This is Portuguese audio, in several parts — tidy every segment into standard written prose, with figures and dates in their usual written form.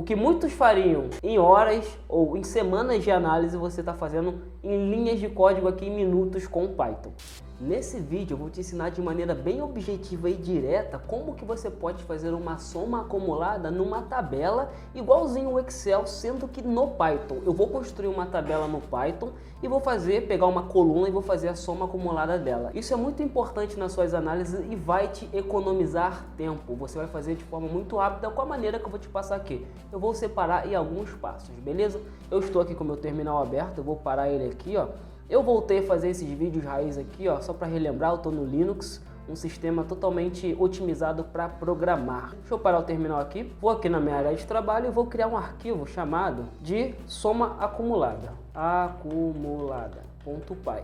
O que muitos fariam em horas ou em semanas de análise, você está fazendo em linhas de código aqui em minutos com o Python. Nesse vídeo eu vou te ensinar de maneira bem objetiva e direta como que você pode fazer uma soma acumulada numa tabela igualzinho o Excel, sendo que no Python. Eu vou construir uma tabela no Python e vou pegar uma coluna e vou fazer a soma acumulada dela. Isso é muito importante nas suas análises e vai te economizar tempo. Você vai fazer de forma muito rápida com a maneira que eu vou te passar aqui. Eu vou separar em alguns passos, beleza? Eu estou aqui com o meu terminal aberto, eu vou parar ele aqui, ó. Eu voltei a fazer esses vídeos raiz aqui, ó, só para relembrar, eu estou no Linux, um sistema totalmente otimizado para programar. Deixa eu parar o terminal aqui, vou aqui na minha área de trabalho e vou criar um arquivo chamado de soma acumulada, acumulada.py.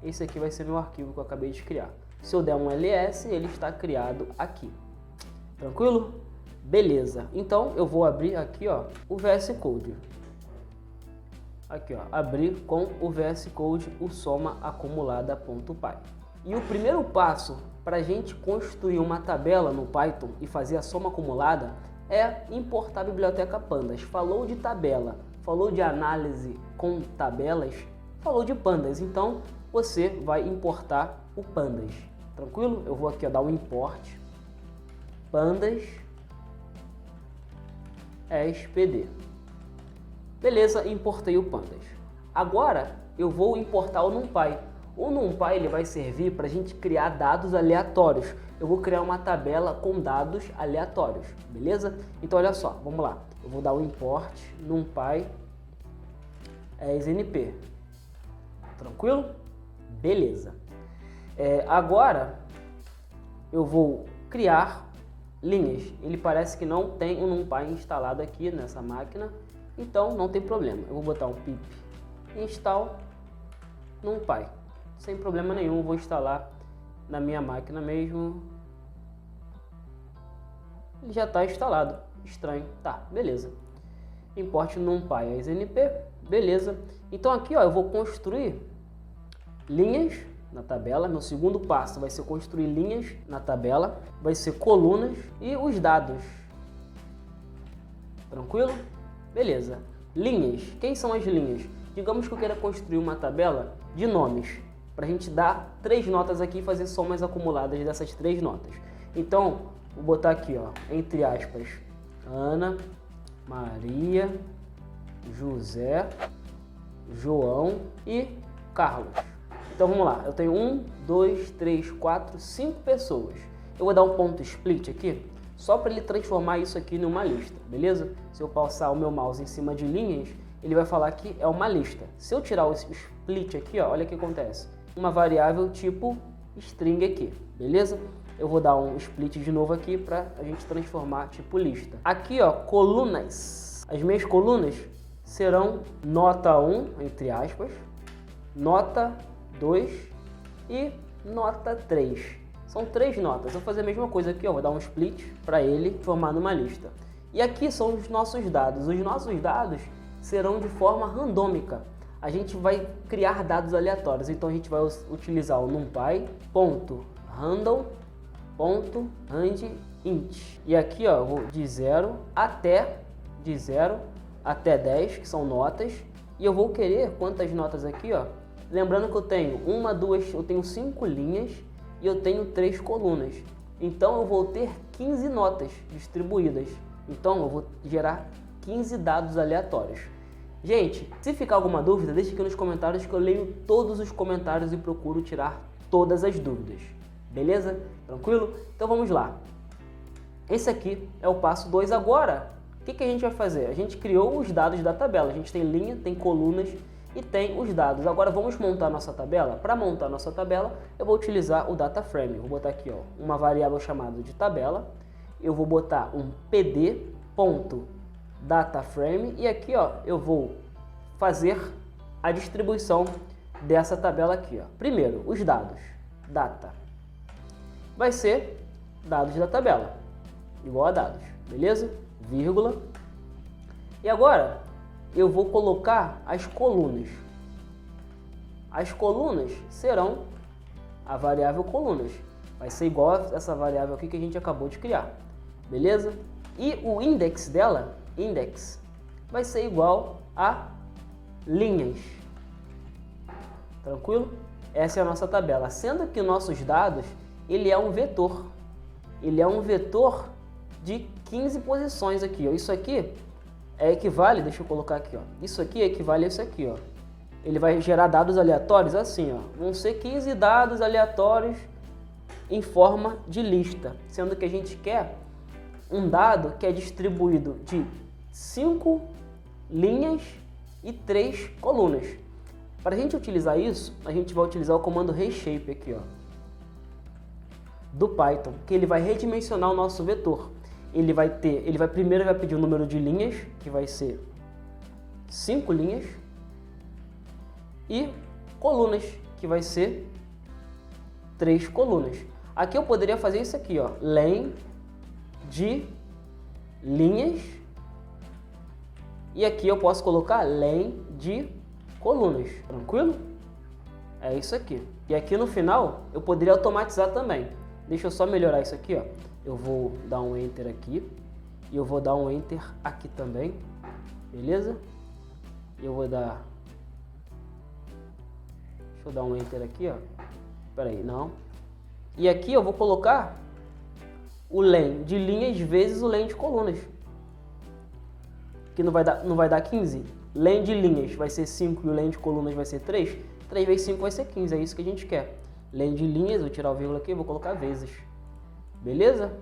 Esse aqui vai ser meu arquivo que eu acabei de criar. Se eu der um ls, ele está criado aqui. Tranquilo? Beleza. Então eu vou abrir aqui, ó, o VS Code. Aqui, ó, abrir com o VS Code o soma acumulada.py. E o primeiro passo para a gente construir uma tabela no Python e fazer a soma acumulada é importar a biblioteca Pandas. Falou de tabela, falou de análise com tabelas, falou de Pandas. Então você vai importar o Pandas. Tranquilo? Eu vou aqui, ó, dar um import Pandas SPD. Beleza, importei o Pandas. Agora eu vou importar o NumPy. O NumPy ele vai servir para a gente criar dados aleatórios. Eu vou criar uma tabela com dados aleatórios, beleza? Então olha só, vamos lá. Eu vou dar o import NumPy SNP. Tranquilo? Beleza. Agora eu vou criar linhas. Ele parece que não tem o NumPy instalado aqui nessa máquina. Então não tem problema, eu vou botar um pip install NumPy, sem problema nenhum, eu vou instalar na minha máquina mesmo. Ele já está instalado, estranho, tá, beleza. Import NumPy SNP, beleza. Então aqui, ó, eu vou construir linhas na tabela. Meu segundo passo vai ser construir linhas na tabela, vai ser colunas e os dados. Tranquilo? Beleza. Linhas. Quem são as linhas? Digamos que eu queira construir uma tabela de nomes, para a gente dar 3 notas aqui e fazer somas acumuladas dessas 3 notas. Então, vou botar aqui, ó, entre aspas, Ana, Maria, José, João e Carlos. Então vamos lá, eu tenho 1, 2, 3, 4, 5 pessoas. Eu vou dar um ponto split aqui, só para ele transformar isso aqui numa lista, beleza? Se eu passar o meu mouse em cima de linhas, ele vai falar que é uma lista. Se eu tirar o split aqui, ó, olha o que acontece. Uma variável tipo string aqui, beleza? Eu vou dar um split de novo aqui para a gente transformar tipo lista. Aqui, ó, colunas. As minhas colunas serão nota 1, entre aspas, nota 2 e nota 3. São 3 notas. Eu vou fazer a mesma coisa aqui, ó, vou dar um split para ele formar numa lista. E aqui são os nossos dados. Os nossos dados serão de forma randômica. A gente vai criar dados aleatórios. Então a gente vai utilizar o numpy.random.randint. E aqui, ó, eu vou de 0 até 10, que são notas. E eu vou querer quantas notas aqui, ó. Lembrando que eu tenho 1, 2, eu tenho 5 linhas e eu tenho 3 colunas. Então eu vou ter 15 notas distribuídas. Então eu vou gerar 15 dados aleatórios. Gente, se ficar alguma dúvida, deixe aqui nos comentários que eu leio todos os comentários e procuro tirar todas as dúvidas. Beleza? Tranquilo? Então vamos lá. Esse aqui é o passo 2. Agora, o que a gente vai fazer? A gente criou os dados da tabela. A gente tem linha, tem colunas e tem os dados. Agora vamos montar nossa tabela. Para montar nossa tabela, eu vou utilizar o data frame. Vou botar aqui, ó, uma variável chamada de tabela. Eu vou botar um pd.dataframe e aqui, ó, eu vou fazer a distribuição dessa tabela aqui, ó. Primeiro, os dados. Data vai ser dados da tabela, igual a dados, beleza? Vírgula. E agora eu vou colocar as colunas. As colunas serão a variável colunas. Vai ser igual a essa variável aqui que a gente acabou de criar. Beleza? E o index dela index vai ser igual a linhas. Tranquilo? Essa é a nossa tabela, sendo que nossos dados, ele é um vetor. Ele é um vetor de 15 posições aqui, ó. Isso aqui equivale, deixa eu colocar aqui, ó. Isso aqui equivale a isso aqui, ó. Ele vai gerar dados aleatórios assim, ó. Vão ser 15 dados aleatórios em forma de lista, sendo que a gente quer um dado que é distribuído de 5 linhas e 3 colunas. Para a gente utilizar isso, a gente vai utilizar o comando reshape aqui, ó, do Python, que ele vai redimensionar o nosso vetor. Primeiro vai pedir o número de linhas, que vai ser 5 linhas, e colunas, que vai ser 3 colunas. Aqui eu poderia fazer isso aqui, ó, len de linhas, e aqui eu posso colocar len de colunas, tranquilo? É isso aqui. E aqui no final eu poderia automatizar também. Deixa eu só melhorar isso aqui, ó. Eu vou dar um enter aqui e eu vou dar um enter aqui também, beleza? E eu vou dar... Deixa eu dar um enter aqui, ó. Espera aí, não. E aqui eu vou colocar o len de linhas vezes o len de colunas. Que não vai dar 15. Len de linhas vai ser 5 e o len de colunas vai ser 3. 3 vezes 5 vai ser 15, é isso que a gente quer. Len de linhas, vou tirar o vírgula aqui e vou colocar vezes. Beleza?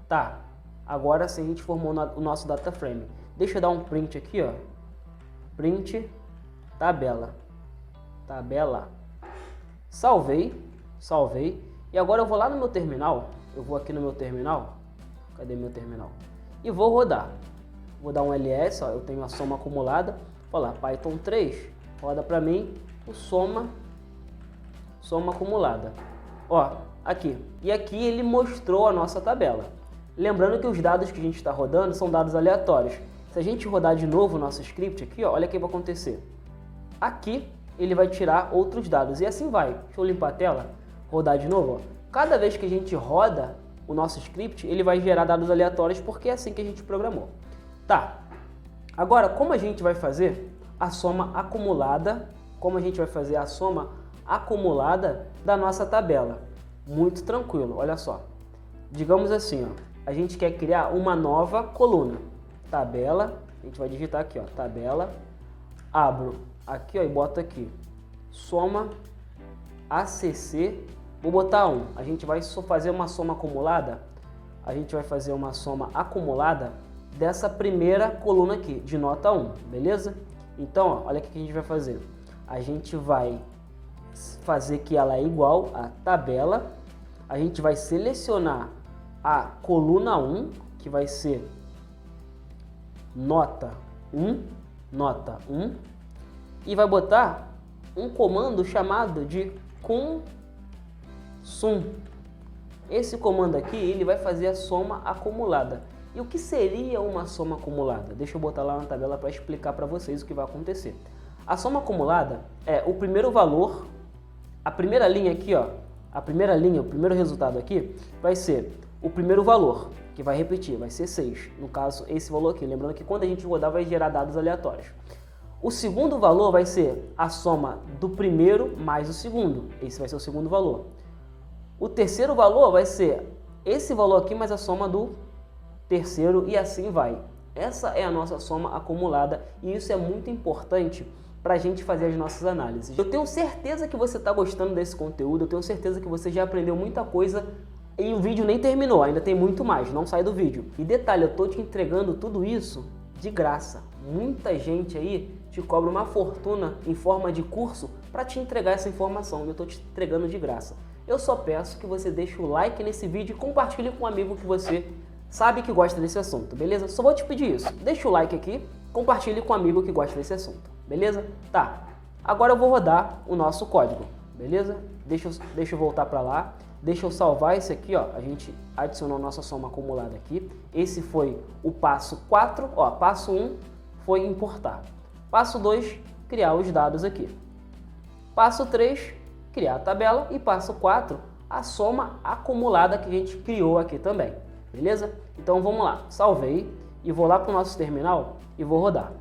Tá. Agora sim a gente formou o nosso data frame. Deixa eu dar um print aqui, ó. Print tabela. Tabela. Salvei. E agora eu vou lá no meu terminal. Eu vou aqui no meu terminal. Cadê meu terminal? E vou rodar. Vou dar um ls, ó. Eu tenho a soma acumulada. Olha lá, Python 3, roda para mim o soma acumulada. Ó, aqui. E aqui ele mostrou a nossa tabela. Lembrando que os dados que a gente está rodando são dados aleatórios. Se a gente rodar de novo o nosso script aqui, ó, olha o que vai acontecer. Aqui ele vai tirar outros dados e assim vai. Deixa eu limpar a tela, rodar de novo. Ó. Cada vez que a gente roda o nosso script, ele vai gerar dados aleatórios porque é assim que a gente programou. Tá. Agora, como a gente vai fazer a soma acumulada? Como a gente vai fazer a soma acumulada da nossa tabela? Muito tranquilo, olha só. Digamos assim, ó, a gente quer criar uma nova coluna. Tabela, a gente vai digitar aqui, ó, tabela, abro aqui, ó, e boto aqui, soma ACC, vou botar 1. A gente vai só fazer uma soma acumulada. A gente vai fazer uma soma acumulada dessa primeira coluna aqui, de nota 1, beleza? Então, ó, olha o que a gente vai fazer. A gente vai fazer que ela é igual à tabela. A gente vai selecionar a coluna 1, que vai ser nota 1, e vai botar um comando chamado de consum. Esse comando aqui, ele vai fazer a soma acumulada. E o que seria uma soma acumulada? Deixa eu botar lá na tabela para explicar para vocês o que vai acontecer. A soma acumulada é o primeiro valor, a primeira linha aqui, ó, a primeira linha, o primeiro resultado aqui vai ser o primeiro valor, que vai repetir, vai ser 6. No caso, esse valor aqui. Lembrando que quando a gente rodar, vai gerar dados aleatórios. O segundo valor vai ser a soma do primeiro mais o segundo. Esse vai ser o segundo valor. O terceiro valor vai ser esse valor aqui mais a soma do terceiro e assim vai. Essa é a nossa soma acumulada e isso é muito importante para a gente fazer as nossas análises. Eu tenho certeza que você está gostando desse conteúdo, eu tenho certeza que você já aprendeu muita coisa e o vídeo nem terminou, ainda tem muito mais, não sai do vídeo. E detalhe, eu estou te entregando tudo isso de graça. Muita gente aí te cobra uma fortuna em forma de curso para te entregar essa informação e eu estou te entregando de graça. Eu só peço que você deixe o like nesse vídeo e compartilhe com um amigo que você sabe que gosta desse assunto, beleza? Só vou te pedir isso, deixa o like aqui, compartilhe com um amigo que gosta desse assunto, beleza? Tá, agora eu vou rodar o nosso código, beleza? Deixa eu voltar para lá, deixa eu salvar esse aqui, ó, a gente adicionou a nossa soma acumulada aqui, esse foi o passo 4, ó, passo 1 foi importar, passo 2, criar os dados aqui, passo 3, criar a tabela e passo 4, a soma acumulada que a gente criou aqui também, beleza? Então vamos lá, salvei e vou lá para o nosso terminal e vou rodar.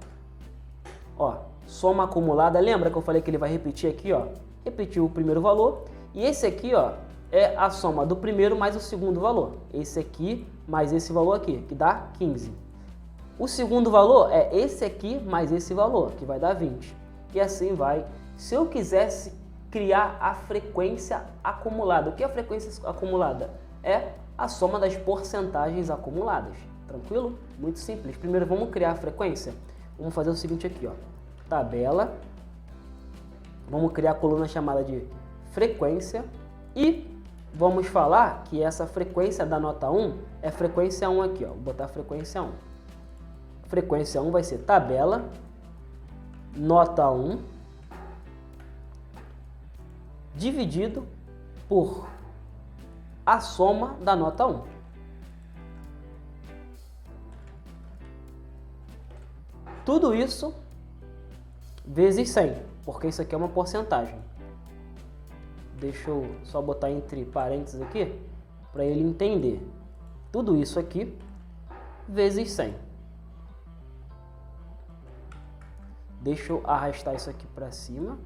Ó, soma acumulada, lembra que eu falei que ele vai repetir aqui, ó? Repetiu o primeiro valor e esse aqui, ó, é a soma do primeiro mais o segundo valor. Esse aqui mais esse valor aqui, que dá 15. O segundo valor é esse aqui mais esse valor, que vai dar 20. E assim vai. Se eu quisesse criar a frequência acumulada, o que é a frequência acumulada? É a soma das porcentagens acumuladas. Tranquilo? Muito simples. Primeiro vamos criar a frequência. Vamos fazer o seguinte aqui, ó. Tabela. Vamos criar a coluna chamada de frequência e vamos falar que essa frequência da nota 1 é frequência 1 aqui, ó. Vou botar frequência 1. Frequência 1 vai ser tabela, nota 1, dividido por a soma da nota 1. Tudo isso vezes 100, porque isso aqui é uma porcentagem. Deixa eu só botar entre parênteses aqui, para ele entender. Tudo isso aqui vezes 100. Deixa eu arrastar isso aqui para cima,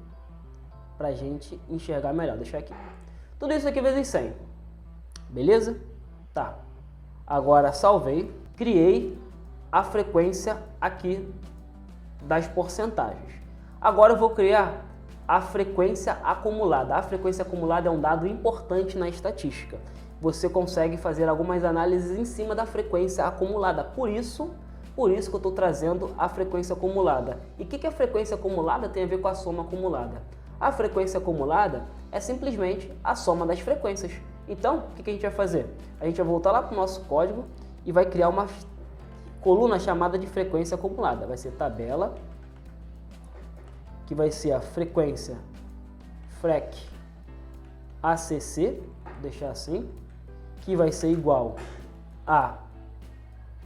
para a gente enxergar melhor. Deixa aqui. Tudo isso aqui vezes 100. Beleza? Tá. Agora salvei. Criei a frequência aqui das porcentagens. Agora eu vou criar a frequência acumulada. A frequência acumulada é um dado importante na estatística. Você consegue fazer algumas análises em cima da frequência acumulada. Por isso que eu estou trazendo a frequência acumulada. E o que a frequência acumulada tem a ver com a soma acumulada? A frequência acumulada é simplesmente a soma das frequências. Então, o que a gente vai fazer? A gente vai voltar lá para o nosso código e vai criar uma coluna chamada de frequência acumulada. Vai ser tabela, que vai ser a frequência frec ACC, vou deixar assim, que vai ser igual a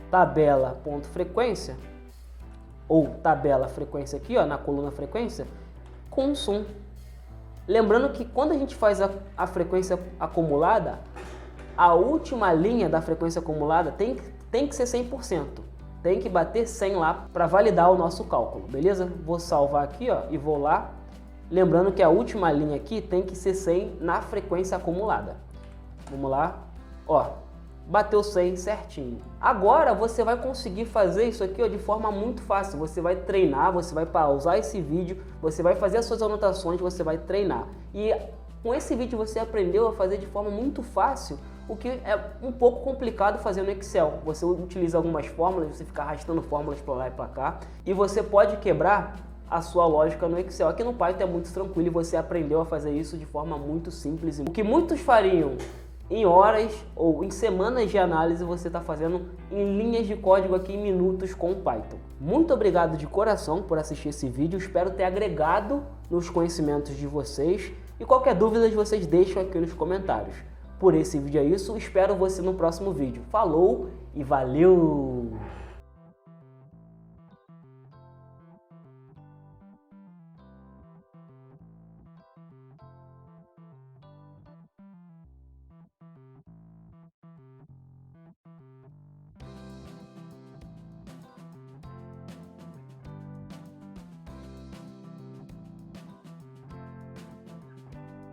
tabela.frequência, ou tabela frequência aqui, ó, na coluna frequência, com sum. Lembrando que quando a gente faz a frequência acumulada, a última linha da frequência acumulada tem que ser 100%. Tem que bater 100 lá para validar o nosso cálculo, beleza? Vou salvar aqui, ó, e vou lá. Lembrando que a última linha aqui tem que ser 100 na frequência acumulada. Vamos lá, ó. Bateu 100 certinho. Agora você vai conseguir fazer isso aqui, ó, de forma muito fácil. Você vai treinar, você vai pausar esse vídeo, você vai fazer as suas anotações, você vai treinar. E com esse vídeo você aprendeu a fazer de forma muito fácil o que é um pouco complicado fazer no Excel. Você utiliza algumas fórmulas, você fica arrastando fórmulas para lá e para cá, e você pode quebrar a sua lógica no Excel. Aqui no Python é muito tranquilo e você aprendeu a fazer isso de forma muito simples. O que muitos fariam em horas ou em semanas de análise, você está fazendo em linhas de código aqui em minutos com o Python. Muito obrigado de coração por assistir esse vídeo, espero ter agregado nos conhecimentos de vocês e qualquer dúvida vocês deixam aqui nos comentários. Por esse vídeo é isso, espero você no próximo vídeo. Falou e valeu!